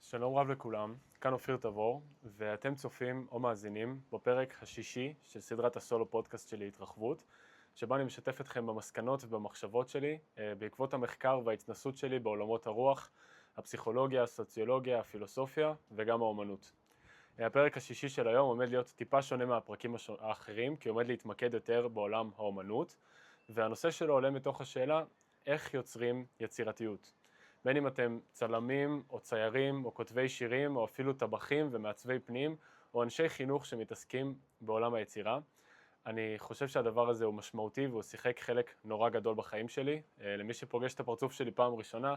שלום רב לכולם, כאן אופיר תבור, ואתם צופים או מאזינים בפרק השישי של סדרת הסולו פודקאסט שלי התרחבות, שבה אני משתף אתכם במסקנות ובמחשבות שלי בעקבות המחקר וההתנסות שלי בעולמות הרוח, הפסיכולוגיה, הסוציולוגיה, הפילוסופיה וגם האומנות. הפרק השישי של היום עומד להיות טיפה שונה מהפרקים האחרים, כי עומד להתמקד יותר בעולם האומנות, והנושא שלו עולה מתוך השאלה איך יוצרים יצירתיות. בין אם אתם צלמים או ציירים או כותבי שירים או אפילו טבחים ומעצבי פנים או אנשי חינוך שמתעסקים בעולם היצירה. אני חושב שהדבר הזה הוא משמעותי והוא שיחק חלק נורא גדול בחיים שלי. למי שפוגש את הפרצוף שלי פעם ראשונה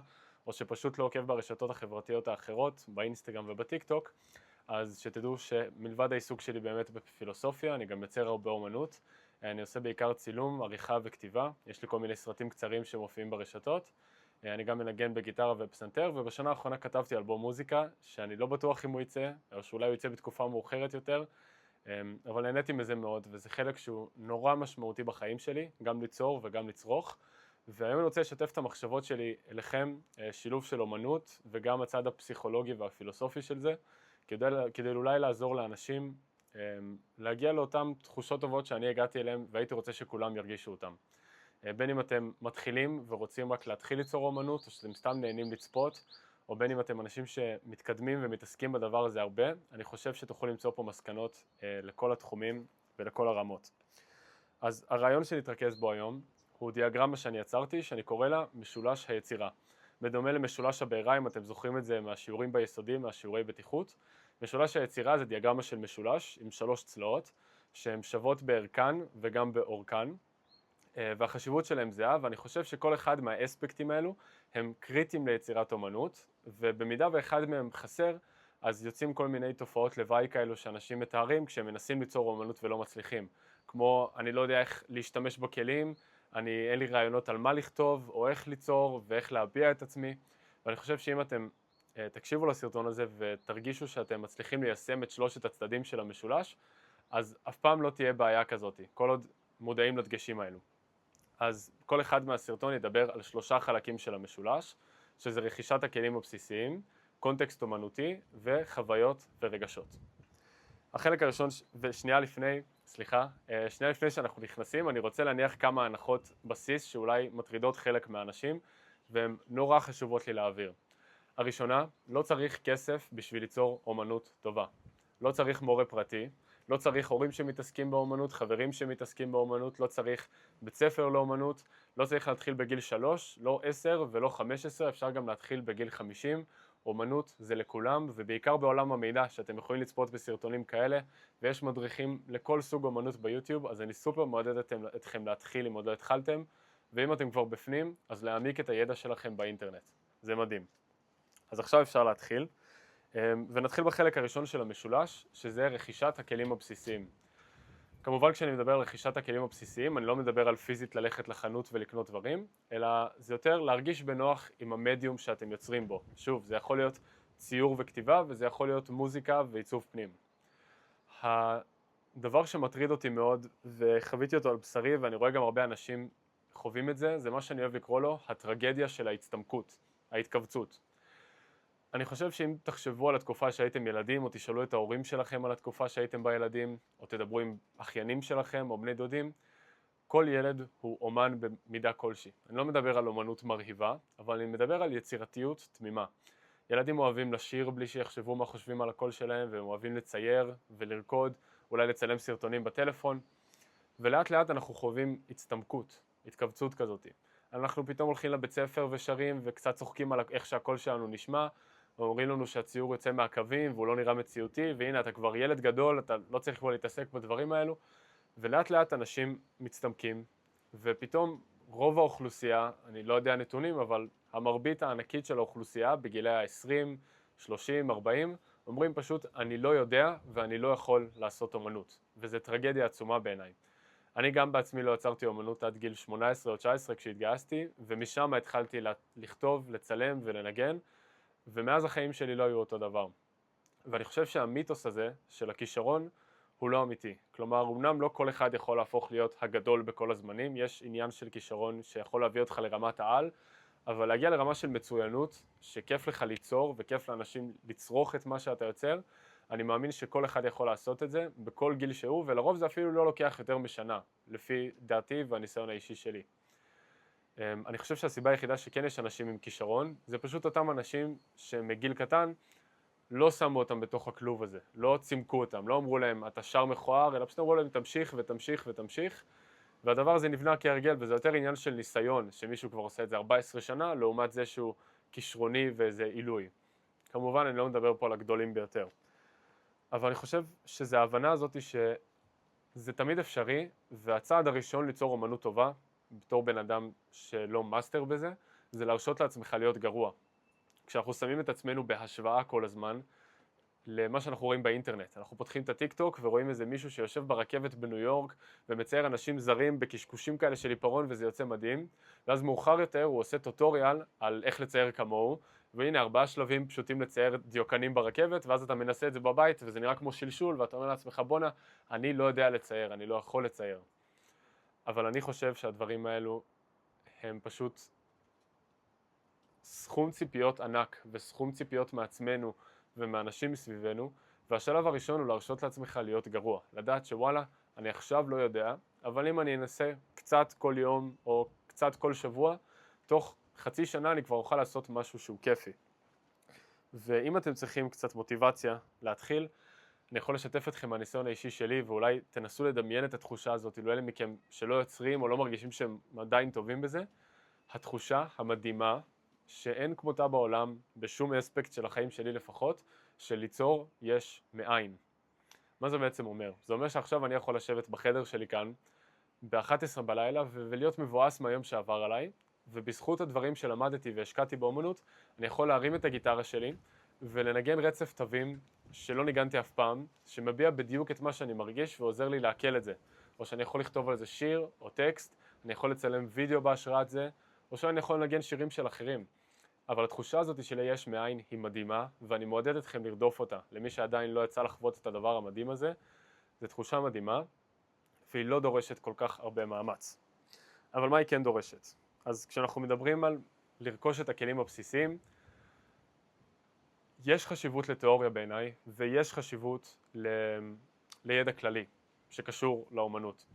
או שפשוט לא עוקב ברשתות החברתיות האחרות, באינסטגרם ובטיק טוק, אז שתדעו שמלבד העיסוק שלי באמת בפילוסופיה, אני גם יוצר הרבה אומנות. אני עושה בעיקר צילום, עריכה וכתיבה. יש לי כל מיני סרטים קצרים שמופיעים ברשתות. אני גם מנגן בגיטרה ובפסנתר, ובשנה האחרונה כתבתי אלבום מוזיקה, שאני לא בטוח אם הוא יצא, או שאולי הוא יצא בתקופה מאוחרת יותר, אבל נהניתי מזה מאוד, וזה חלק שהוא נורא משמעותי בחיים שלי, גם ליצור וגם לצרוך. והיום אני רוצה לשתף את המחשבות שלי אליכם, שילוב של אומנות, וגם הצד הפסיכולוגי והפילוסופי של זה, כדי אולי לעזור לאנשים להגיע לאותן תחושות טובות שאני הגעתי אליהן, והייתי רוצה שכולם ירגישו אותן. בין אם אתם מתחילים ורוצים רק להתחיל ליצור אומנות, או שאתם סתם נהנים לצפות, או בין אם אתם אנשים שמתקדמים ומתעסקים בדבר הזה הרבה, אני חושב שתוכלו למצוא פה מסקנות לכל התחומים ולכל הרמות. אז הרעיון שנתרכז בו היום הוא דיאגרמה שאני יצרתי, שאני קורא לה משולש היצירה. בדומה למשולש הבעירה, אם אתם זוכרים את זה מהשיעורים ביסודי, מהשיעורי בטיחות. משולש היצירה זה דיאגרמה של משולש עם 3 צלעות, שהן שוות בערכן וגם באורכן. והחשיבות שלהם זהה, ואני חושב שכל אחד מהאספקטים האלו הם קריטיים ליצירת אומנות, ובמידה ואחד מהם חסר, אז יוצאים כל מיני תופעות לוואי כאלו שאנשים מתארים כשהם מנסים ליצור אומנות ולא מצליחים. כמו, אני לא יודע איך להשתמש בכלים, אין לי רעיונות על מה לכתוב, או איך ליצור, ואיך להביע את עצמי. ואני חושב שאם אתם תקשיבו לסרטון הזה ותרגישו שאתם מצליחים ליישם את 3 הצדדים של המשולש, אז אף פעם לא תהיה בעיה כזאת, כל עוד מודעים לדגשים האלו. אז כל אחד מהסרטון ידבר על 3 חלקים של המשולש, שזה רכישת הכלים הבסיסיים, קונטקסט אומנותי וחוויות ורגשות. החלק הראשון, שנייה לפני שאנחנו נכנסים, אני רוצה להניח כמה הנחות בסיס שאולי מטרידות חלק מהאנשים, והן נורא חשובות לי להעביר. הראשונה, לא צריך כסף בשביל ליצור אומנות טובה. לא צריך מורה פרטי, לא צריך הורים שמתעסקים באומנות, חברים שמתעסקים באומנות, לא צריך בית ספר לאומנות, לא צריך להתחיל בגיל 3, לא 10 ולא 15, אפשר גם להתחיל בגיל 50. אומנות זה לכולם, ובעיקר בעולם המידע שאתם יכולים לצפות בסרטונים כאלה, ויש מדריכים לכל סוג אומנות ביוטיוב, אז אני סופר מעודד אתכם להתחיל אם עוד לא התחלתם, ואם אתם כבר בפנים, אז להעמיק את הידע שלכם באינטרנט. זה מדהים. אז עכשיו אפשר להתחיל. ונתחיל בחלק הראשון של המשולש, שזה רכישת הכלים הבסיסיים. כמובן כשאני מדבר על רכישת הכלים הבסיסיים, אני לא מדבר על פיזית ללכת לחנות ולקנות דברים, אלא זה יותר להרגיש בנוח עם המדיום שאתם יוצרים בו. שוב, זה יכול להיות ציור וכתיבה, וזה יכול להיות מוזיקה ועיצוב פנים. הדבר שמטריד אותי מאוד, וחוויתי אותו על בשרי, ואני רואה גם הרבה אנשים חווים את זה, זה מה שאני אוהב לקרוא לו, הטרגדיה של ההצטמקות, ההתכווצות. אני חושב שאם תחשבו על התקופה שהייתם ילדים, או תשאלו את ההורים שלכם על התקופה שהייתם בה ילדים, או תדברו עם אחיינים שלכם או בני דודים, כל ילד הוא אומן במידה כלשהי. אני לא מדבר על אומנות מרהיבה, אבל אני מדבר על יצירתיות תמימה. ילדים אוהבים לשיר בלי שיחשבו מה חושבים על הקול שלהם, והם אוהבים לצייר ולרקוד, אולי לצלם סרטונים בטלפון, ולאט לאט אנחנו חווים הצטמקות, התכווצות כזאת. אנחנו פתאום הולכים לבית ספר ושרים וקצת צוחקים על איך שהקול שלנו נשמע, אומרים לנו שהציור יוצא מהקווים והוא לא נראה מציאותי, והנה אתה כבר ילד גדול, אתה לא צריך כבר להתעסק בדברים האלו, ולאט לאט אנשים מצטמקים, ופתאום רוב האוכלוסייה, אני לא יודע נתונים, אבל המרבית הענקית של האוכלוסייה בגילי ה-20, 30, 40, אומרים פשוט אני לא יודע ואני לא יכול לעשות אומנות, וזה טרגדיה עצומה בעיניי. אני גם בעצמי לא יצרתי אומנות עד גיל 18 או 19 כשהתגייסתי, ומשם התחלתי לכתוב, לצלם ולנגן, ומאז החיים שלי לא היו אותו דבר. ואני חושב שהמיתוס הזה של הכישרון הוא לא אמיתי. כלומר, אמנם לא כל אחד יכול להפוך להיות הגדול בכל הזמנים, יש עניין של כישרון שיכול להביא אותך לרמת העל, אבל להגיע לרמה של מצוינות, שכיף לך ליצור וכיף לאנשים לצרוך את מה שאתה יוצר, אני מאמין שכל אחד יכול לעשות את זה בכל גיל שהוא, ולרוב זה אפילו לא לוקח יותר משנה, לפי דעתי והניסיון האישי שלי. אני חושב שהסיבה היחידה שכן יש אנשים עם כישרון, זה פשוט אותם אנשים שמגיל קטן לא שמו אותם בתוך הכלוב הזה, לא צימקו אותם, לא אמרו להם אתה שר מכוער, אלא פשוט אמרו להם תמשיך ותמשיך ותמשיך, והדבר הזה נבנה כהרגל, וזה יותר עניין של ניסיון, שמישהו כבר עושה את זה 14 שנה, לעומת זה שהוא כישרוני ואיזה עילוי. כמובן אני לא מדבר פה על הגדולים ביותר. אבל אני חושב שזה ההבנה הזאת שזה תמיד אפשרי, והצעד הראשון ליצור אומנות טובה, בתור בן אדם שלא מאסטר בזה, זה להרשות לעצמך להיות גרוע. כשאנחנו שמים את עצמנו בהשוואה כל הזמן למה שאנחנו רואים באינטרנט. אנחנו פותחים את הטיק טוק ורואים איזה מישהו שיושב ברכבת בניו יורק ומצייר אנשים זרים בקשקושים כאלה של עיפרון וזה יוצא מדהים, ואז מאוחר יותר הוא עושה טוטוריאל על איך לצייר כמוהו, והנה 4 שלבים פשוטים לצייר דיוקנים ברכבת, ואז אתה מנסה את זה בבית וזה נראה כמו שלשול ואתה אומר לעצמך בונה, אני לא יודע לצייר, אני לא יכול לצייר. אבל אני חושב שהדברים האלו הם פשוט סכום ציפיות ענק וסכום ציפיות מעצמנו ומאנשים מסביבנו, והשלב הראשון הוא להרשות לעצמך להיות גרוע, לדעת שוואלה, אני עכשיו לא יודע, אבל אם אני אנסה קצת כל יום או קצת כל שבוע, תוך חצי שנה אני כבר אוכל לעשות משהו שהוא כיפי. ואם אתם צריכים קצת מוטיבציה להתחיל, אני יכול לשתף אתכם מהניסיון האישי שלי, ואולי תנסו לדמיין את התחושה הזאת, אילו אלה מכם שלא יוצרים או לא מרגישים שהם עדיין טובים בזה, התחושה המדהימה שאין כמותה בעולם, בשום אספקט של החיים שלי לפחות, של ליצור יש מאין. מה זה בעצם אומר? זה אומר שעכשיו אני יכול לשבת בחדר שלי כאן, ב-11 בלילה, ולהיות מבואס מהיום שעבר עליי, ובזכות הדברים שלמדתי והשקעתי באומנות, אני יכול להרים את הגיטרה שלי, ולנגן רצף תווים שלא ניגנתי אף פעם, שמביע בדיוק את מה שאני מרגיש ועוזר לי לעכל את זה. או שאני יכול לכתוב על זה שיר או טקסט, אני יכול לצלם וידאו בהשראת זה, או שאני יכול לנגן שירים של אחרים. אבל התחושה הזאת של יש מאין היא מדהימה, ואני מעודד אתכם לרדוף אותה. למי שעדיין לא יצא לחוות את הדבר המדהים הזה, זו תחושה מדהימה, והיא לא דורשת כל כך הרבה מאמץ. אבל מה היא כן דורשת? אז כשאנחנו מדברים על לרכוש את הכלים הבסיסיים, יש חשיבות לתיאוריה בעיניי, ויש חשיבות לידע כללי שקשור לאומנות.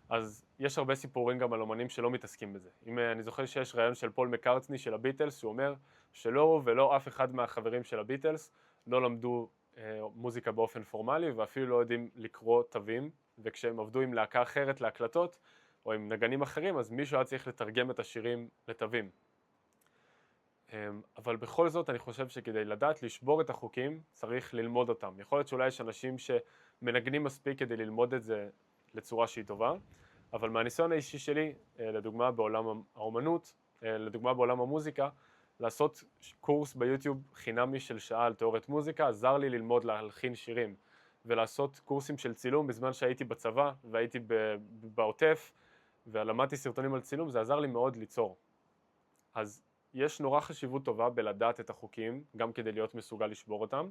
אז יש הרבה סיפורים גם על אומנים שלא מתעסקים בזה. אני זוכר שיש רעיון של פול מקארטני של הביטלס, שהוא אומר שלא הוא ולא אף אחד מהחברים של הביטלס לא למדו מוזיקה באופן פורמלי, ואפילו לא יודעים לקרוא תווים, וכשהם עבדו עם להקה אחרת להקלטות, או עם נגנים אחרים, אז מישהו היה צריך לתרגם את השירים לתווים. אבל בכל זאת אני חושב שכדי לדעת לשבור את החוקים צריך ללמוד אותם. יכול להיות שאולי יש אנשים שמנגנים מספיק כדי ללמוד את זה לצורה שהיא טובה, אבל מהניסיון האישי שלי, לדוגמה בעולם האומנות, לדוגמה בעולם המוזיקה, לעשות קורס ביוטיוב חינמי של שעה על תיאוריית מוזיקה עזר לי ללמוד להלחין שירים, ולעשות קורסים של צילום בזמן שהייתי בצבא והייתי בעוטף ולמדתי סרטונים על צילום, זה עזר לי מאוד ליצור. אז יש נורא חשיבות טובה בלדעת את החוקים, גם כדי להיות מסוגל לשבור אותם,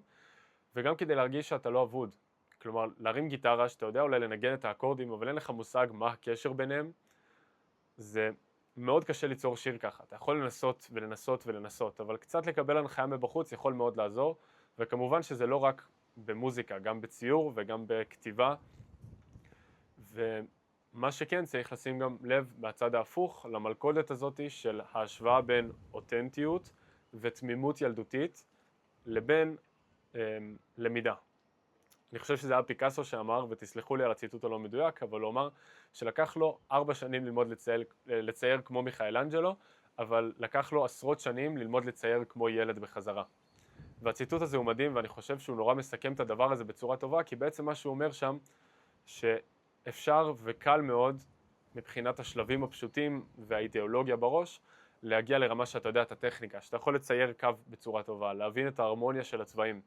וגם כדי להרגיש שאתה לא אבוד. כלומר, להרים גיטרה שאתה יודע אולי לנגן את האקורדים, אבל אין לך מושג מה הקשר ביניהם, זה מאוד קשה ליצור שיר ככה. אתה יכול לנסות ולנסות ולנסות, אבל קצת לקבל הנחיה מבחוץ יכול מאוד לעזור, וכמובן שזה לא רק במוזיקה, גם בציור וגם בכתיבה, ומה שכן צריך לשים גם לב מהצד ההפוך למלכודת הזאת של ההשוואה בין אותנטיות ותמימות ילדותית לבין למידה. אני חושב שזה היה פיקאסו שאמר, ותסלחו לי על הציטוט הלא מדויק, אבל הוא אמר שלקח לו 4 שנים ללמוד לצייר כמו מיכאלנג'לו, אבל לקח לו עשרות שנים ללמוד לצייר כמו ילד בחזרה. והציטוט הזה הוא מדהים, ואני חושב שהוא נורא מסכם את הדבר הזה בצורה טובה, כי בעצם מה שהוא אומר שם, שאפשר וקל מאוד, מבחינת השלבים הפשוטים והאידיאולוגיה בראש, להגיע לרמה שאתה יודע את הטכניקה, שאתה יכול לצייר קו בצורה טובה, להבין את ההרמוניה של הצבעים.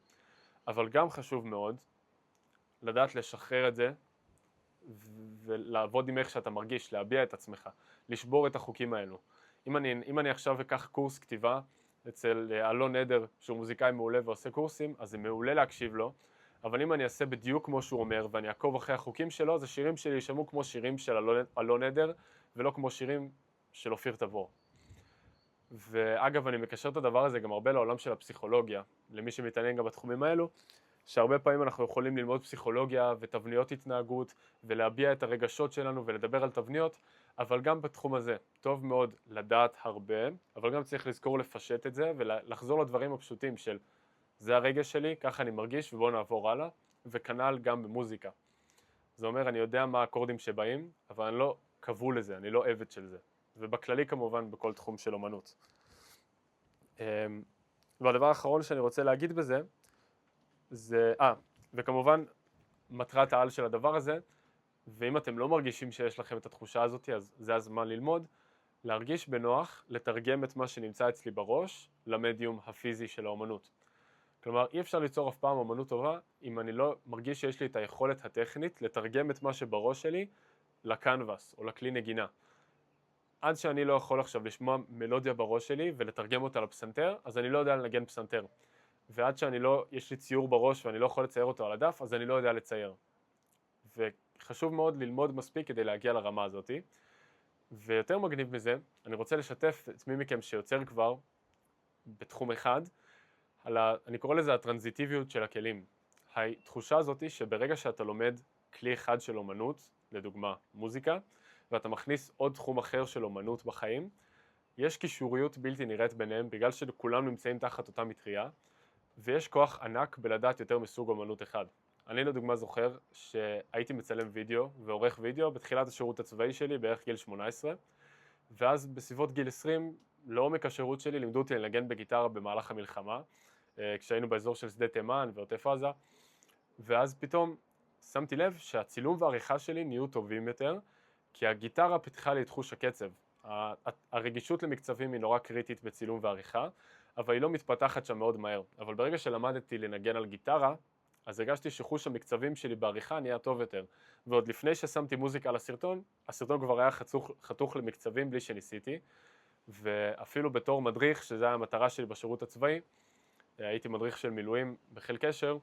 אבל גם חשוב מאוד לדעת לשחרר את זה ולעבוד עם איך שאתה מרגיש, להביע את עצמך, לשבור את החוקים האלו. אם אני עכשיו אקח קורס כתיבה אצל אלון נדר, שהוא מוזיקאי מעולה ועושה קורסים, אז זה מעולה להקשיב לו, אבל אם אני אעשה בדיוק כמו שהוא אומר ואני אעקוב אחרי החוקים שלו, אז השירים שלי יישמעו כמו שירים של אלון נדר ולא כמו שירים של אופיר תבור. ואגב, אני מקשר את הדבר הזה גם הרבה לעולם של הפסיכולוגיה, למי שמתעניין גם בתחומים האלו, שהרבה פעמים אנחנו יכולים ללמוד פסיכולוגיה ותבניות התנהגות ולהביע את הרגשות שלנו ולדבר על תבניות, אבל גם בתחום הזה טוב מאוד לדעת הרבה, אבל גם צריך לזכור לפשט את זה ולחזור לדברים הפשוטים של זה הרגש שלי, ככה אני מרגיש ובואו נעבור הלאה, וכנ"ל גם במוזיקה. זה אומר, אני יודע מה האקורדים שבאים, אבל אני לא כבול לזה, אני לא עבד של זה. ובכללי כמובן בכל תחום של אומנות. והדבר האחרון שאני רוצה להגיד בזה, זה, וכמובן מטרת העל של הדבר הזה, ואם אתם לא מרגישים שיש לכם את התחושה הזאת, אז זה הזמן ללמוד, להרגיש בנוח, לתרגם את מה שנמצא אצלי בראש למדיום הפיזי של האומנות. כלומר, אי אפשר ליצור אף פעם אומנות טובה אם אני לא מרגיש שיש לי את היכולת הטכנית לתרגם את מה שבראש שלי לקנבס או לכלי נגינה. עד שאני לא יכול עכשיו לשמוע מלודיה בראש שלי ולתרגם אותה לפסנתר, אז אני לא יודע לנגן פסנתר. ועד יש לי ציור בראש ואני לא יכול לצייר אותו על הדף, אז אני לא יודע לצייר. וחשוב מאוד ללמוד מספיק כדי להגיע לרמה הזאת. ויותר מגניב מזה, אני רוצה לשתף את מי מכם שיוצר כבר בתחום אחד, אני קורא לזה הטרנזיטיביות של הכלים. התחושה הזאת היא שברגע שאתה לומד כלי אחד של אומנות, לדוגמה מוזיקה, ואתה מכניס עוד תחום אחר של אומנות בחיים, יש קישוריות בלתי נראית ביניהם בגלל שכולם נמצאים תחת אותה מטריה, ויש כוח ענק בלדעת יותר מסוג אומנות אחד. אני לדוגמה זוכר שהייתי מצלם וידאו ועורך וידאו בתחילת השירות הצבאי שלי בערך גיל 18, ואז בסביבות גיל 20, לעומק השירות שלי לימדו אותי לנגן בגיטרה במהלך המלחמה, כשהיינו באזור של שדה תימן ועוטף עזה, ואז פתאום שמתי לב שהצילום והעריכה שלי נהיו טובים יותר, כי הגיטרה פיתחה לי את תחוש הקצב. הרגישות למקצבים היא נורא קריטית בצילום ועריכה, אבל היא לא מתפתחת שם מאוד מהר. אבל ברגע שלמדתי לנגן על גיטרה, אז הרגשתי שחוש המקצבים שלי בעריכה נהיה טוב יותר. ועוד לפני ששמתי מוזיקה על הסרטון, הסרטון כבר היה חתוך למקצבים בלי שניסיתי, ואפילו בתור מדריך, שזו היה המטרה שלי בשירות הצבאי, הייתי מדריך של מילואים בחיל קשר,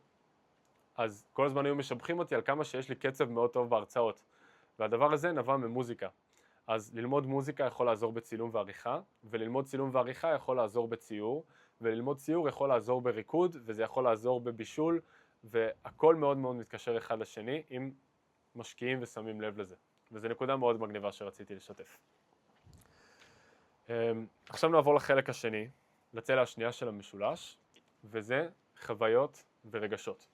אז כל הזמן היו משבחים אותי על כמה שיש לי קצב מאוד טוב בהרצאות. והדבר הזה נבע ממוזיקה. אז ללמוד מוזיקה יכול לעזור בצילום ועריכה, וללמוד צילום ועריכה יכול לעזור בציור, וללמוד ציור יכול לעזור בריקוד, וזה יכול לעזור בבישול, והכל מאוד מאוד מתקשר אחד לשני, אם משקיעים ושמים לב לזה. וזו נקודה מאוד מגניבה שרציתי לשתף. עכשיו נעבור לחלק השני, לצלע השנייה של המשולש, וזה חוויות ורגשות.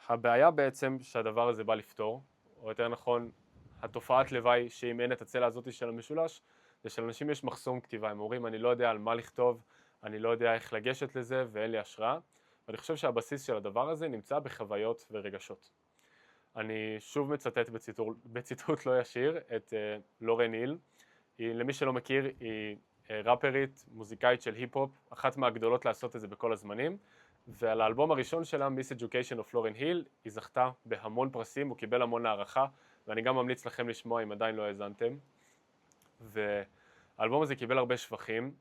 הבעיה בעצם שהדבר הזה בא לפתור, או יותר נכון, התופעת לוואי שאם אין את הצלע הזאת של המשולש, זה שלאנשים יש מחסום כתיבה, הם אומרים אני לא יודע על מה לכתוב, אני לא יודע איך לגשת לזה ואין לי השראה, ואני חושב שהבסיס של הדבר הזה נמצא בחוויות ורגשות. אני שוב מצטט בציטוט לא ישיר את לורן היל, למי שלא מכיר היא ראפרית, מוזיקאית של היפ-הופ, אחת מהגדולות לעשות את זה בכל הזמנים, ועל האלבום הראשון שלה, Miseducation of Lauryn Hill, היא זכתה בהמון פרסים, הוא קיבל המון הערכה, ואני גם ממליץ לכם לשמוע אם עדיין לא האזנתם. והאלבום הזה קיבל הרבה שבחים,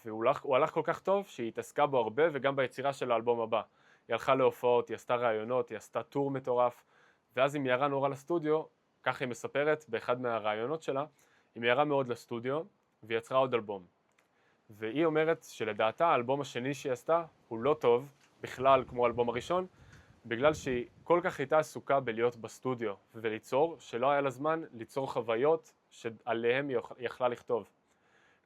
והוא הלך כל כך טוב שהיא התעסקה בו הרבה, וגם ביצירה של האלבום הבא. היא הלכה להופעות, היא עשתה ראיונות, היא עשתה טור מטורף, ואז היא מיירה נורא לסטודיו, כך היא מספרת באחד מהראיונות שלה, היא מיירה מאוד לסטודיו, והיא יצרה עוד אלבום. והיא אומרת שלדעתה האלבום השני שהיא עשתה הוא לא טוב בכלל כמו האלבום הראשון, בגלל שהיא כל כך הייתה עסוקה בלהיות בסטודיו וליצור, שלא היה לה זמן ליצור חוויות שעליהם היא יכלה לכתוב.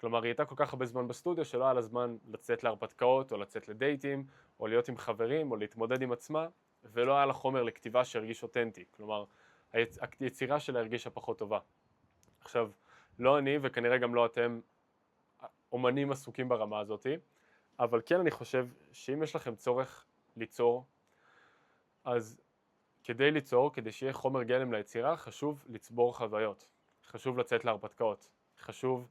כלומר, היא הייתה כל כך הרבה זמן בסטודיו שלא היה לה זמן לצאת להרפתקאות או לצאת לדייטים או להיות עם חברים או להתמודד עם עצמה, ולא היה לה חומר לכתיבה שהרגיש אותנטי. כלומר, היצירה שלה הרגישה פחות טובה. עכשיו, לא אני וכנראה גם לא אתם אומנים עסוקים ברמה הזאת, אבל כן אני חושב שאם יש לכם צורך ליצור, אז כדי ליצור, כדי שיהיה חומר גלם ליצירה, חשוב לצבור חוויות, חשוב לצאת להרפתקאות, חשוב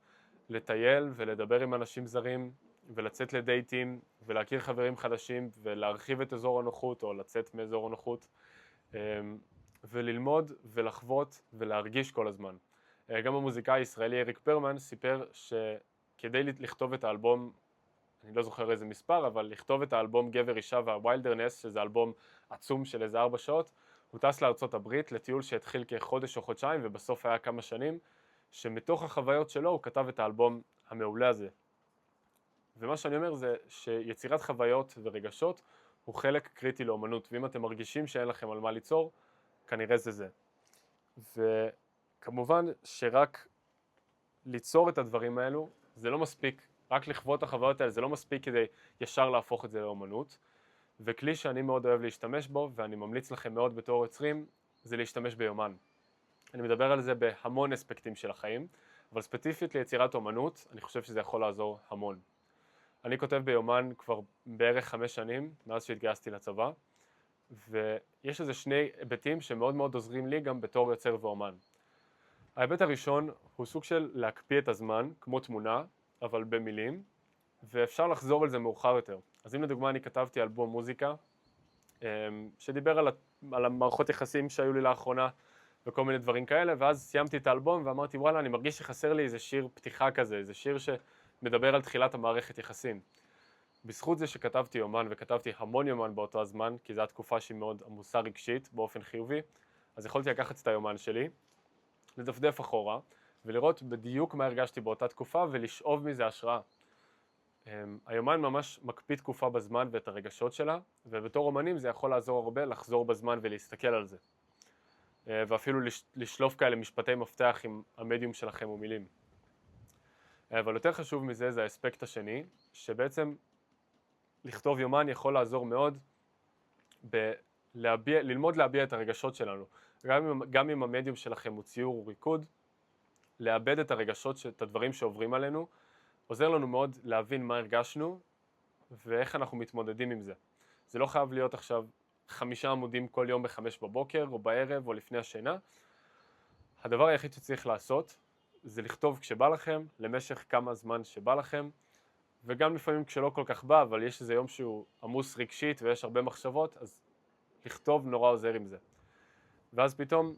לטייל ולדבר עם אנשים זרים ולצאת לדייטים ולהכיר חברים חדשים ולהרחיב את אזור הנוחות או לצאת מאזור הנוחות וללמוד ולחוות ולהרגיש כל הזמן. גם המוזיקאי הישראלי אריק פרמן סיפר שכדי לכתוב את האלבום, אני לא זוכר איזה מספר, אבל לכתוב את האלבום גבר אישה והווילדרנס, שזה אלבום עצום של איזה 4 שעות, הוא טס לארצות הברית לטיול שהתחיל כחודש או חודשיים ובסוף היה כמה שנים, שמתוך החוויות שלו הוא כתב את האלבום המעולה הזה. ומה שאני אומר זה שיצירת חוויות ורגשות הוא חלק קריטי לאומנות, ואם אתם מרגישים שאין לכם על מה ליצור, כנראה זה זה. וכמובן שרק ליצור את הדברים האלו, זה לא מספיק, רק לחוות את החוויות האלה, זה לא מספיק כדי ישר להפוך את זה לאומנות. וכלי שאני מאוד אוהב להשתמש בו, ואני ממליץ לכם מאוד בתור יוצרים, זה להשתמש ביומן. אני מדבר על זה בהמון אספקטים של החיים, אבל ספציפית ליצירת אומנות, אני חושב שזה יכול לעזור המון. אני כותב ביומן כבר בערך 5 שנים, מאז שהתגייסתי לצבא, ויש איזה שני היבטים שמאוד מאוד עוזרים לי גם בתור יוצר ואומן. ההיבט הראשון הוא סוג של להקפיא את הזמן, כמו תמונה, אבל במילים, ואפשר לחזור על זה מאוחר יותר. אז אם לדוגמה אני כתבתי אלבום מוזיקה, שדיבר על המערכות יחסים שהיו לי לאחרונה, וכל מיני דברים כאלה, ואז סיימתי את האלבום ואמרתי, וואלה, אני מרגיש שחסר לי איזה שיר פתיחה כזה, איזה שיר שמדבר על תחילת המערכת יחסים. בזכות זה שכתבתי יומן, וכתבתי המון יומן באותו הזמן, כי זו התקופה שהיא מאוד עמוסה רגשית, באופן חיובי, אז יכולתי לקחת את היומן שלי, לדפדף אחורה, ולראות בדיוק מה הרגשתי באותה תקופה, ולשאוב מזה השראה. היומן ממש מקפיא תקופה בזמן ואת הרגשות שלה, ובתור אומנים זה יכול לעזור הרבה לחזור בזמן ולהסתכל על זה. ואפילו לשלוף כאלה משפטי מפתח עם המדיום שלכם ומילים. אבל יותר חשוב מזה זה האספקט השני, שבעצם לכתוב יומן יכול לעזור מאוד ללמוד להביע את הרגשות שלנו. גם אם המדיום שלכם הוא ציור או ריקוד, לאבד את הרגשות, את הדברים שעוברים עלינו, עוזר לנו מאוד להבין מה הרגשנו ואיך אנחנו מתמודדים עם זה. זה לא חייב להיות עכשיו 5 עמודים כל יום ב5 בבוקר או בערב או לפני השינה. הדבר היחיד שצריך לעשות זה לכתוב כשבא לכם, למשך כמה זמן שבא לכם, וגם לפעמים כשלא כל כך בא, אבל יש איזה יום שהוא עמוס רגשית ויש הרבה מחשבות, אז לכתוב נורא עוזר עם זה. ואז פתאום,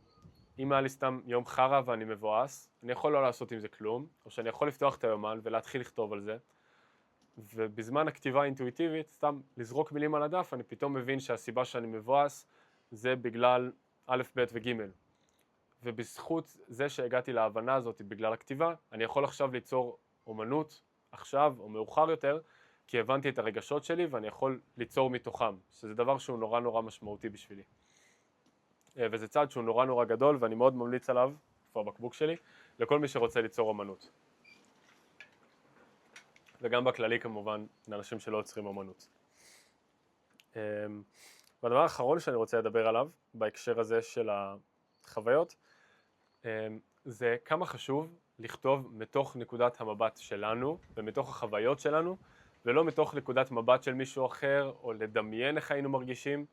אם היה לי סתם יום חרא ואני מבואס, אני יכול לא לעשות עם זה כלום, או שאני יכול לפתוח את היומן ולהתחיל לכתוב על זה, ובזמן הכתיבה האינטואיטיבית, סתם לזרוק מילים על הדף, אני פתאום מבין שהסיבה שאני מבואס זה בגלל א', ב' וג'. ובזכות זה שהגעתי להבנה הזאת בגלל הכתיבה, אני יכול עכשיו ליצור אומנות, עכשיו או מאוחר יותר, כי הבנתי את הרגשות שלי ואני יכול ליצור מתוכם, שזה דבר שהוא נורא נורא משמעותי בשבילי. וזה צעד שהוא נורא נורא גדול ואני מאוד ממליץ עליו, איפה הבקבוק שלי, לכל מי שרוצה ליצור אומנות. וגם בכללי כמובן, לאנשים שלא יוצרים אומנות. והדבר האחרון שאני רוצה לדבר עליו, בהקשר הזה של החוויות, זה כמה חשוב לכתוב מתוך נקודת המבט שלנו, ומתוך החוויות שלנו, ולא מתוך נקודת מבט של מישהו אחר, או לדמיין איך היינו מרגישים,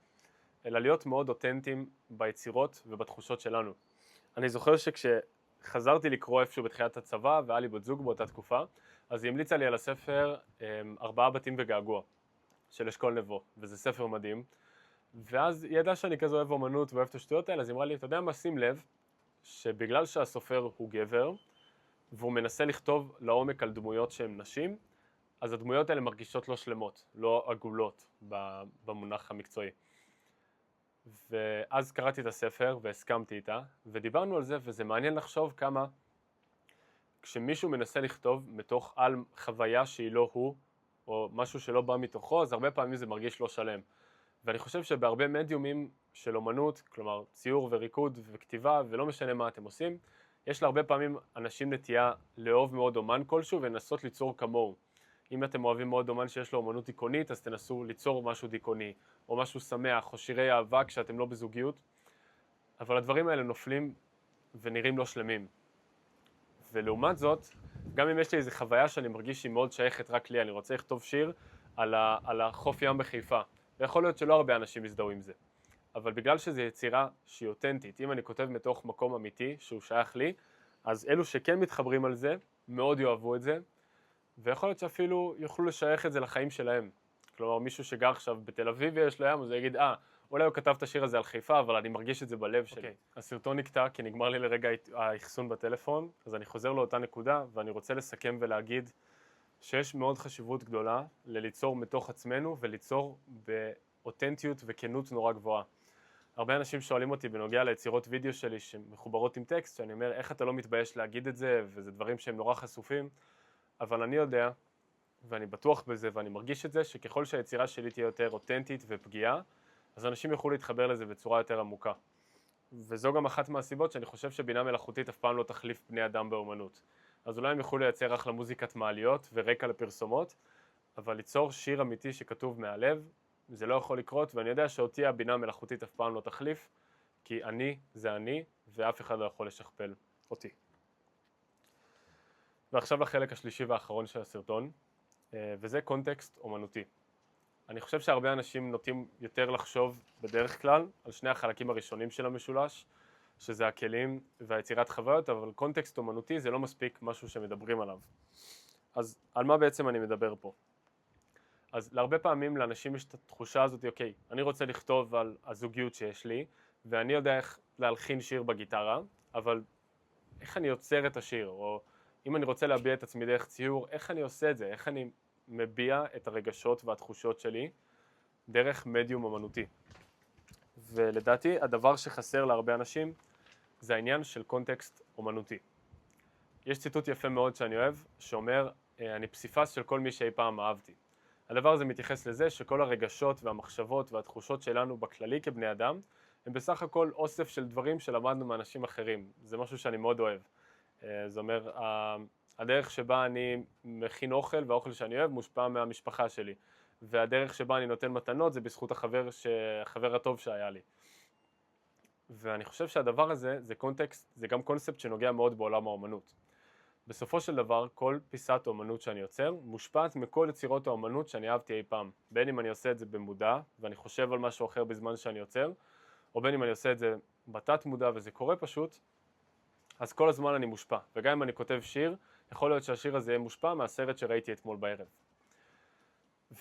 אלא להיות מאוד אותנטיים ביצירות ובתחושות שלנו. אני זוכר שכשחזרתי לקרוא איפשהו בתחילת הצבא, והיה לי בת זוג באותה תקופה, אז היא המליצה לי על הספר 4 בתים וגעגוע, של אשכול נבו, וזה ספר מדהים. ואז היא ידעה שאני כזה אוהב אומנות ואוהב את השטויות האלה, אז היא אמרה לי, אתה יודע מה, שים לב, שבגלל שהסופר הוא גבר, והוא מנסה לכתוב לעומק על דמויות שהן נשים, אז הדמויות האלה מרגישות לא שלמות, לא עגולות במונח המקצועי. ואז קראתי את הספר והסכמתי איתה, ודיברנו על זה, וזה מעניין לחשוב כמה כשמישהו מנסה לכתוב מתוך על חוויה שהיא לא הוא, או משהו שלא בא מתוכו, אז הרבה פעמים זה מרגיש לא שלם. ואני חושב שבהרבה מדיומים של אומנות, כלומר ציור וריקוד וכתיבה, ולא משנה מה אתם עושים, יש להרבה פעמים אנשים נטייה לאהוב מאוד אומן כלשהו ולנסות ליצור כמוהו. אם אתם אוהבים מאוד אומן שיש לו אומנות דיכאונית, אז תנסו ליצור משהו דיכאוני, או משהו שמח, או שירי אהבה כשאתם לא בזוגיות. אבל הדברים האלה נופלים ונראים לא שלמים. ולעומת זאת, גם אם יש לי איזו חוויה שאני מרגיש שהיא מאוד שייכת רק לי, אני רוצה לכתוב שיר על החוף ים בחיפה. ויכול להיות שלא הרבה אנשים יזדהו עם זה. אבל בגלל שזו יצירה שהיא אותנטית, אם אני כותב מתוך מקום אמיתי שהוא שייך לי, אז אלו שכן מתחברים על זה, מאוד יאהבו את זה, ויכול להיות שאפילו יוכלו לשייך את זה לחיים שלהם. כלומר, מישהו שגר עכשיו בתל אביב ויש לו ים, אז הוא יגיד, אולי הוא כתב את השיר הזה על חיפה, אבל אני מרגיש את זה בלב שלי. הסרטון נקטע כי נגמר לי לרגע האחסון בטלפון, אז אני חוזר לאותה נקודה, ואני רוצה לסכם ולהגיד שיש מאוד חשיבות גדולה לליצור מתוך עצמנו וליצור באותנטיות וכנות נורא גבוהה. הרבה אנשים שואלים אותי בנוגע ליצירות וידאו שלי שמחוברות עם טקסט, שאני אומר איך אתה לא מתבייש להגיד את זה, וזה דברים שהם נורא חשופים, אבל אני יודע ואני בטוח בזה ואני מרגיש את זה, שככל שהיצירה שלי תהיה יותר אותנטית ופגיעה, אז אנשים יוכלו להתחבר לזה בצורה יותר עמוקה. וזו גם אחת מהסיבות שאני חושב שבינה מלאכותית אף פעם לא תחליף בני אדם באומנות. אז אולי הם יוכלו לייצר אחלה מוזיקת מעליות ורקע לפרסומות, אבל ליצור שיר אמיתי שכתוב מהלב, זה לא יכול לקרות, ואני יודע שאותי הבינה המלאכותית אף פעם לא תחליף, כי אני זה אני, ואף אחד לא יכול לשכפל אותי. ועכשיו לחלק השלישי והאחרון של הסרטון, וזה קונטקסט אומנותי. אני חושב שהרבה אנשים נוטים יותר לחשוב בדרך כלל על שני החלקים הראשונים של המשולש, שזה הכלים והיצירת חוויות, אבל קונטקסט אומנותי זה לא מספיק משהו שמדברים עליו. אז על מה בעצם אני מדבר פה? אז להרבה פעמים לאנשים יש את התחושה הזאת, אוקיי, אני רוצה לכתוב על הזוגיות שיש לי, ואני יודע איך להלחין שיר בגיטרה, אבל איך אני יוצר את השיר, או אם אני רוצה להביע את עצמי דרך ציור, איך אני עושה את זה, איך אני מביע את הרגשות והתחושות שלי דרך מדיום אומנותי. ולדעתי הדבר שחסר להרבה אנשים זה העניין של קונטקסט אומנותי. יש ציטוט יפה מאוד שאני אוהב, שאומר, אני פסיפס של כל מי שאי פעם אהבתי. הדבר הזה מתייחס לזה שכל הרגשות והמחשבות והתחושות שלנו בכללי כבני אדם, הם בסך הכל אוסף של דברים שלמדנו מאנשים אחרים. זה משהו שאני מאוד אוהב. זה אומר, הדרך שבה אני מכין אוכל והאוכל שאני אוהב מושפע מהמשפחה שלי. והדרך שבה אני נותן מתנות זה בזכות החבר הטוב שהיה לי. ואני חושב שהדבר הזה זה קונטקסט, זה גם קונספט שנוגע מאוד בעולם האומנות. בסופו של דבר, כל פיסת האומנות שאני יוצר מושפעת מכל יצירות האומנות שאני אהבתי אי פעם. בין אם אני עושה את זה במודע ואני חושב על משהו אחר בזמן שאני יוצר, או בין אם אני עושה את זה בתת מודע וזה קורה פשוט, אז כל הזמן אני מושפע. וגם אם אני כותב שיר, יכול להיות שהשיר הזה יהיה מושפע מהסרט שראיתי אתמול בערב.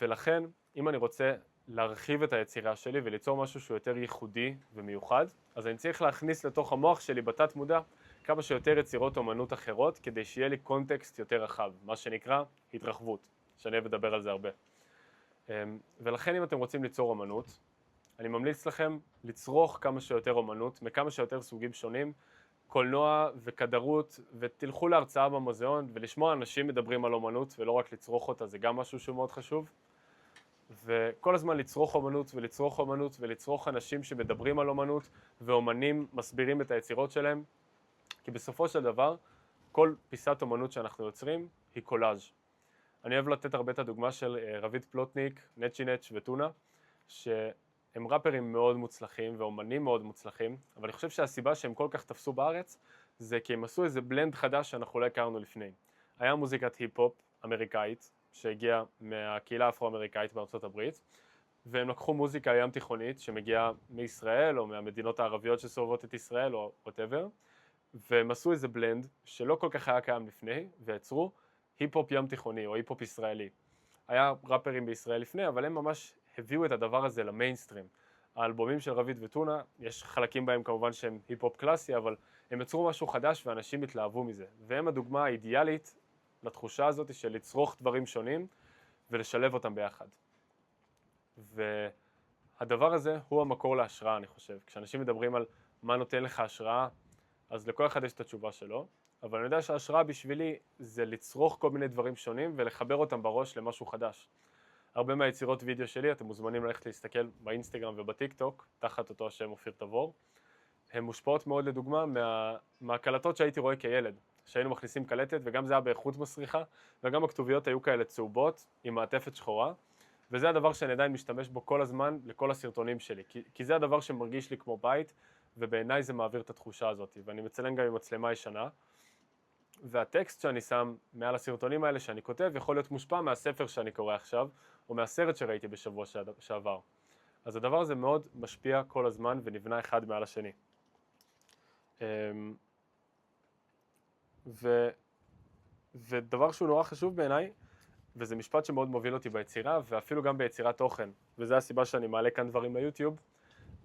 ולכן, אם אני רוצה להרחיב את היצירה שלי וליצור משהו שהוא יותר ייחודי ומיוחד, אז אני צריך להכניס לתוך המוח שלי בתת מודע כמה שיותר יצירות אומנות אחרות, כדי שיהיה לי קונטקסט יותר רחב, מה שנקרא התרחבות, שאני אוהב לדבר על זה הרבה. ולכן אם אתם רוצים ליצור אומנות, אני ממליץ לכם לצרוך כמה שיותר אומנות, מכמה שיותר סוגים שונים, קולנוע וכדרות, ותלכו להרצאה במוזיאון ולשמוע אנשים מדברים על אומנות ולא רק לצרוך אותה, זה גם משהו שהוא מאוד חשוב. וכל הזמן לצרוך אומנות ולצרוך אומנות ולצרוך אנשים שמדברים על אומנות ואומנים מסבירים את היצירות שלהם, כי בסופו של דבר כל פיסת אומנות שאנחנו יוצרים היא קולאז'. אני אוהב לתת הרבה את הדוגמה של רביד פלוטניק, נצ'י נץ' וטונה, שהם ראפרים מאוד מוצלחים ואומנים מאוד מוצלחים, אבל אני חושב שהסיבה שהם כל כך תפסו בארץ זה כי הם עשו איזה בלנד חדש שאנחנו לא הכרנו לפני. היה מוזיקת היפ-הופ אמריקאית שהגיעה מהקהילה האפרו-אמריקאית בארצות הברית, והם לקחו מוזיקה ים תיכונית שמגיעה מישראל או מהמדינות הערביות שסובבות את ישראל או whatever, והם עשו איזה בלנד שלא כל כך היה קיים לפני, ויצרו היפ-הופ ים תיכוני או היפ-הופ ישראלי. היה ראפרים בישראל לפני, אבל הם ממש הביאו את הדבר הזה למיינסטרים. האלבומים של רביד וטונה, יש חלקים בהם כמובן שהם היפ-הופ קלאסי, אבל הם יצרו משהו חדש ואנשים התלהבו מזה. והם הדוגמה האידיאלית לתחושה הזאת של לצרוך דברים שונים ולשלב אותם ביחד. והדבר הזה הוא המקור להשראה, אני חושב. כשאנשים מדברים על מה נותן לך השראה, אז לכל אחד יש את התשובה שלו, אבל אני יודע שההשראה בשבילי זה לצרוך כל מיני דברים שונים ולחבר אותם בראש למשהו חדש. הרבה מהיצירות וידאו שלי, אתם מוזמנים ללכת להסתכל באינסטגרם ובטיק טוק, תחת אותו השם אופיר תבור, הן מושפעות מאוד לדוגמה מהקלטות שהייתי רואה כילד, שהיינו מכניסים קלטת וגם זה היה באיכות מסריחה, וגם הכתוביות היו כאלה צהובות עם מעטפת שחורה, וזה הדבר שאני עדיין משתמש בו כל הזמן לכל הסרטונים שלי, כי זה הדבר שמרגיש לי כמו בית, ובעיניי זה מעביר את התחושה הזאת, ואני מצלם גם עם מצלמה ישנה, והטקסט שאני שם מעל הסרטונים האלה שאני כותב יכול להיות מושפע מהספר שאני קורא עכשיו, או מהסרט שראיתי בשבוע שעבר. אז הדבר הזה מאוד משפיע כל הזמן ונבנה אחד מעל השני. ודבר שהוא נורא חשוב בעיניי, וזה משפט שמאוד מוביל אותי ביצירה, ואפילו גם ביצירת תוכן, וזו הסיבה שאני מעלה כאן דברים ליוטיוב,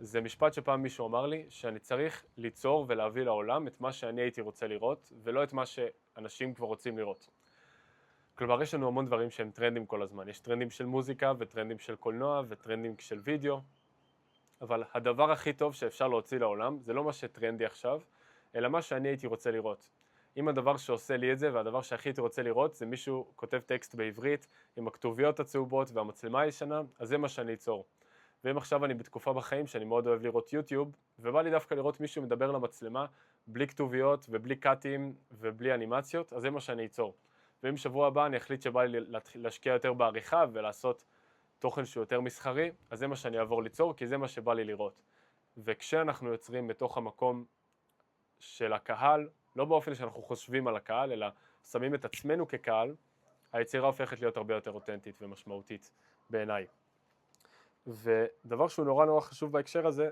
זה משפט שפעם מישהו אמר לי, שאני צריך ליצור ולהביא לעולם את מה שאני הייתי רוצה לראות, ולא את מה שאנשים כבר רוצים לראות. כלומר, יש לנו המון דברים שהם טרנדים כל הזמן. יש טרנדים של מוזיקה, וטרנדים של קולנוע, וטרנדים של וידאו, אבל הדבר הכי טוב שאפשר להוציא לעולם, זה לא מה שטרנדי עכשיו, אלא מה שאני הייתי רוצה לראות. אם הדבר שעושה לי את זה והדבר שהכי הייתי רוצה לראות זה מישהו כותב טקסט בעברית עם הכתוביות הצהובות והמצלמה הישנה, אז זה מה שאני אצור. ואם עכשיו אני בתקופה בחיים שאני מאוד אוהב לראות יוטיוב, ובא לי דווקא לראות מישהו מדבר למצלמה בלי כתוביות ובלי קאטים ובלי אנימציות, אז זה מה שאני אצור. ואם שבוע הבא אני אחליט שבא לי להשקיע יותר בעריכה ולעשות תוכן שהוא יותר מסחרי, אז זה מה שאני אעבור ליצור, כי זה מה שבא לי לראות. וכשאנחנו יוצרים בתוך המקום של הקהל, לא באופן שאנחנו חושבים על הקהל, אלא שמים את עצמנו כקהל, היצירה הופכת להיות הרבה יותר אותנטית ומשמעותית בעיניי. ודבר שהוא נורא נורא חשוב בהקשר הזה,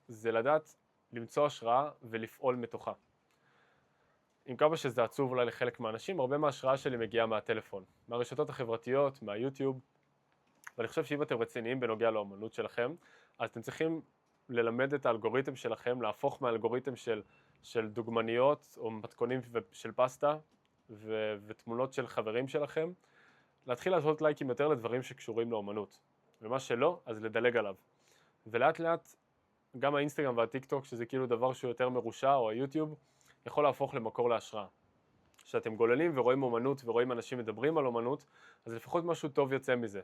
זה לדעת למצוא השראה ולפעול מתוכה. עם כמה שזה עצוב אולי לחלק מהאנשים, הרבה מההשראה שלי מגיעה מהטלפון, מהרשתות החברתיות, מהיוטיוב, ואני חושב שאם אתם רציניים בנוגע לאמנות שלכם, אז אתם צריכים ללמד את האלגוריתם שלכם, להפוך מהאלגוריתם של דוגמניות או מתכונים של פסטה ותמונות של חברים שלכם, להתחיל לעשות לייקים יותר לדברים שקשורים לאמנות, ומה שלא, אז לדלג עליו. ולאט לאט, גם האינסטגרם והטיק טוק, שזה כאילו דבר שהוא יותר מרושע, או היוטיוב, יכול להפוך למקור להשראה. כשאתם גוללים ורואים אומנות ורואים אנשים מדברים על אומנות, אז לפחות משהו טוב יוצא מזה.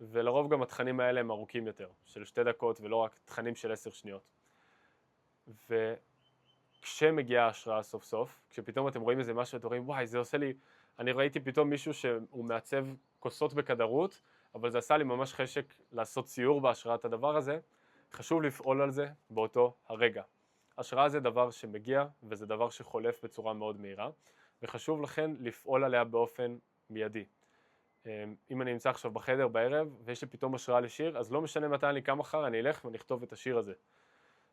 ולרוב גם התכנים האלה הם ארוכים יותר, של 2 דקות ולא רק תכנים של 10 שניות. וכשמגיעה ההשראה סוף סוף, כשפתאום אתם רואים איזה משהו ואתם רואים, וואי, זה עושה לי, אני ראיתי פתאום מישהו שהוא מעצב כוסות בכדרות, אבל זה עשה לי ממש חשק לעשות ציור בהשראת הדבר הזה, חשוב לפעול על זה באותו הרגע. השראה זה דבר שמגיע וזה דבר שחולף בצורה מאוד מהירה, וחשוב לכן לפעול עליה באופן מיידי. אם אני נמצא עכשיו בחדר בערב ויש לי פתאום השראה לשיר, אז לא משנה מתי אני קם מחר, אני אלך ונכתוב את השיר הזה.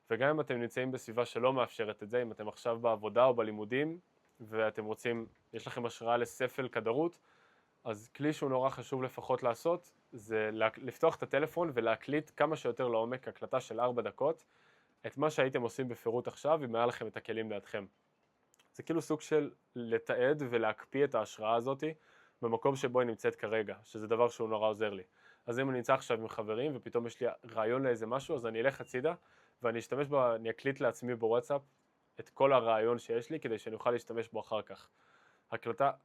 וגם אם אתם נמצאים בסביבה שלא מאפשרת את זה, אם אתם עכשיו בעבודה או בלימודים ואתם רוצים, יש לכם השראה לספל כדרות, אז כלי שהוא נורא חשוב לפחות לעשות זה לפתוח את הטלפון ולהקליט כמה שיותר לעומק, הקלטה של 4 דקות, את מה שהייתם עושים בפירוט עכשיו אם היה לכם את הכלים לידכם. זה כאילו סוג של לתעד ולהקפיא את ההשראה הזאת במקום שבו היא נמצאת כרגע, שזה דבר שהוא נורא עוזר לי. אז אם אני נמצא עכשיו עם חברים ופתאום יש לי רעיון לאיזה משהו, אז אני אלך הצידה ואני אשתמש בו, אני אקליט לעצמי בוואטסאפ את כל הרעיון שיש לי כדי שאני אוכל להשתמש בו אחר כך.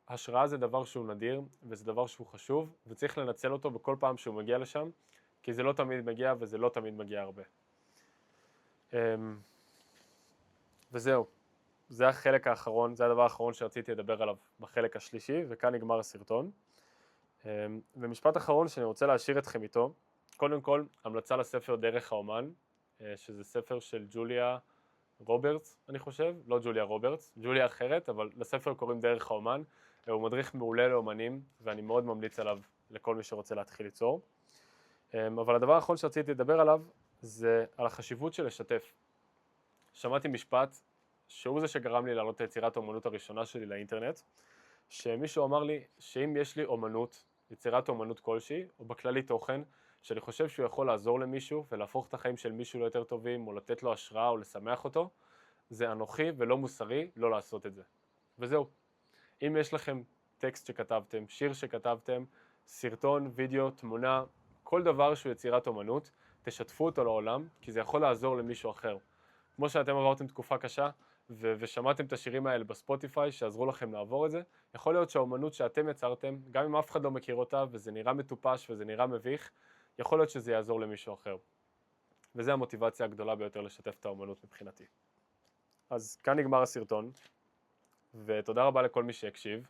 השראה זה דבר שהוא נדיר וזה דבר שהוא חשוב וצריך לנצל אותו בכל פעם שהוא מגיע לשם, כי זה לא תמיד מגיע וזה לא תמיד מגיע הרבה. וזהו, זה החלק האחרון, זה הדבר האחרון שרציתי לדבר עליו בחלק השלישי, וכאן נגמר הסרטון. ומשפט אחרון שאני רוצה להשאיר אתכם איתו, קודם כל המלצה לספר דרך האומן, שזה ספר של ג'וליה רוברטס, אני חושב, לא ג'וליה רוברטס, ג'וליה אחרת, אבל לספר קוראים דרך האומן, הוא מדריך מעולה לאומנים, ואני מאוד ממליץ עליו לכל מי שרוצה להתחיל ליצור. אבל הדבר האחרון שרציתי לדבר עליו, זה על החשיבות של לשתף. שמעתי משפט, שהוא זה שגרם לי להעלות את יצירת האומנות הראשונה שלי לאינטרנט, שמישהו אמר לי שאם יש לי אומנות, יצירת אומנות כלשהי, או בכללי תוכן, שאני חושב שהוא יכול לעזור למישהו ולהפוך את החיים של מישהו ליותר טובים, או לתת לו השראה או לשמח אותו, זה אנוכי ולא מוסרי לא לעשות את זה. וזהו. אם יש לכם טקסט שכתבתם, שיר שכתבתם, סרטון, וידאו, תמונה, כל דבר שהוא יצירת אומנות, תשתפו אותו לעולם, כי זה יכול לעזור למישהו אחר. כמו שאתם עברתם תקופה קשה, ושמעתם את השירים האלה בספוטיפיי שעזרו לכם לעבור את זה, יכול להיות שהאומנות שאתם יצרתם, גם אם אף אחד לא מכיר אותה וזה נראה מטופש וזה נראה מביך, יכול להיות שזה יעזור למישהו אחר. וזו המוטיבציה הגדולה ביותר לשתף את האומנות מבחינתי. אז כאן נגמר הסרטון, ותודה רבה לכל מי שהקשיב.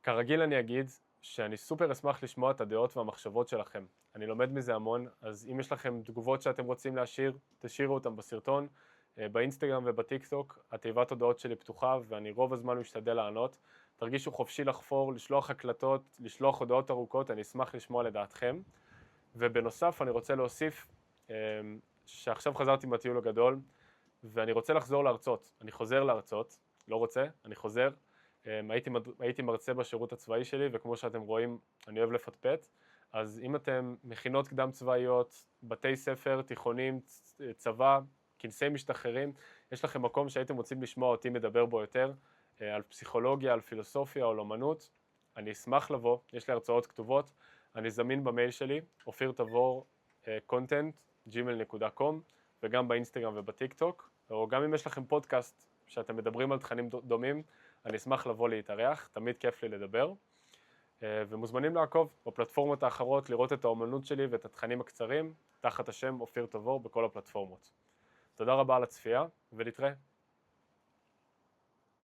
כרגיל אני אגיד שאני סופר אשמח לשמוע את הדעות והמחשבות שלכם. אני לומד מזה המון, אז אם יש לכם תגובות שאתם רוצים להשאיר, תשאירו אותם בסרטון. באינסטגרם ובטיק טוק, התיבת הודעות שלי פתוחה ואני רוב הזמן משתדל לענות. תרגישו חופשי לחפור, לשלוח הקלטות, לשלוח הודעות ארוכות, אני אשמח לשמוע לדעתכם. ובנוסף אני רוצה להוסיף שעכשיו חזרתי מהטיול הגדול ואני רוצה לחזור להרצות. אני חוזר להרצות, לא רוצה, אני חוזר. הייתי מרצה בשירות הצבאי שלי וכמו שאתם רואים אני אוהב לפטפט. אז אם אתם מכינות קדם צבאיות, בתי ספר, תיכונים, צבא, כנסי משתחררים, יש לכם מקום שהייתם רוצים לשמוע אותי מדבר בו יותר, על פסיכולוגיה, על פילוסופיה, על אומנות, אני אשמח לבוא, יש לי הרצאות כתובות, אני זמין במייל שלי, ofirtavor.content@gmail.com, וגם באינסטגרם ובטיק טוק, או גם אם יש לכם פודקאסט שאתם מדברים על תכנים דומים, אני אשמח לבוא להתארח, תמיד כיף לי לדבר. ומוזמנים לעקוב בפלטפורמות האחרות, לראות את האומנות שלי ואת התכנים הקצרים, תחת השם אופיר תבור בכל הפלטפורמות. תודה רבה על הצפייה, ולהתראה.